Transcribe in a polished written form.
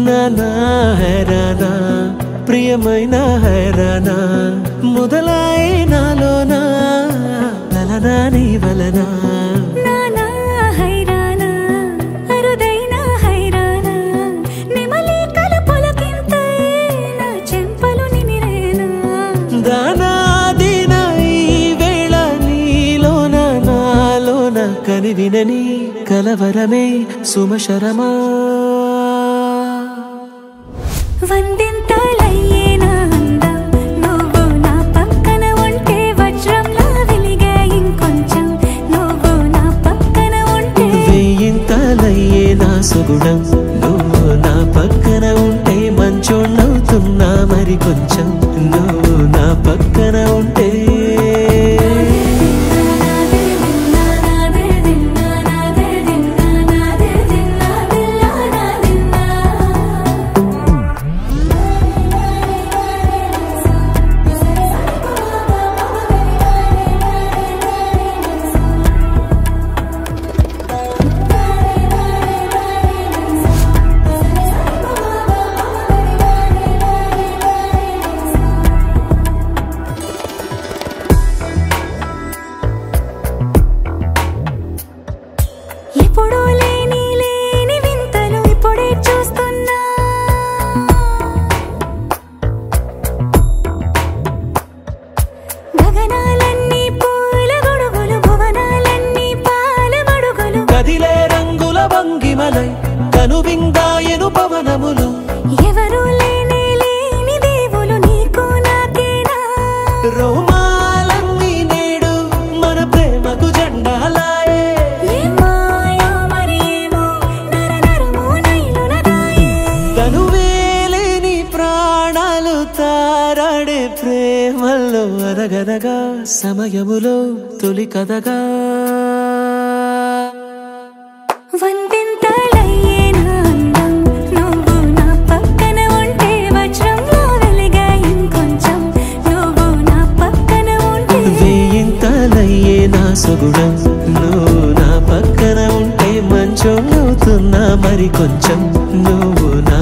నానా హైరానా ప్రియమైన హైరానా మొదలై నాలోనా లలనా నీ వలనా నానా హైరానా అరుదైన హైరానా నిమలి కలపులకింతై నా చెంపలు నిమిరేనా దానాదిన ఈ వేళ నీలోన నాలోన కనివినని కలవరమే సుమశరమా వందింతలయ్యేనా అందం నువ్వు నా పక్కన ఉంటే వజ్రంలా వెలిగే ఇంకొంచెం నువ్వు నా పక్కన ఉంటే వెయ్యింతలయ్యే నా సుగుణం నువ్వు నా పక్కన ఉంటే మంచోణ్ణవుతున్నా మరి కొంచెం నువ్వు నా పక్కన ఉంటే ఎప్పుడూ లేని వింతలు ఇప్పుడే చూస్తున్నా గగనాలన్నీ పూల గొడుగులు భువనాలన్నీ పాల మడుగులు కదిలే రంగుల భంగిమలై కనువిందాయను పవనములు ఎవరూ లేని దేవులు నీకు నాకేనా రోమాలన్నీ నేడు మన ప్రేమకు జెండాలాయే తనువేలేని ప్రాణాలు తారాడే ప్రేమల్లో అరగరగా సమయములో తొలి కథగా వందింతలయ్యేనా అందం నువ్వు నా పక్కన ఉంటే వజ్రంలా వెలిగే ఇంకొంచెం నువ్వు నా పక్కన ఉంటే వెయ్యింతలయ్యే నా సుగుణం నువ్వు నా పక్కన ఉంటే మంచోణ్ణవుతున్నా మరి కొంచెం నువ్వు నా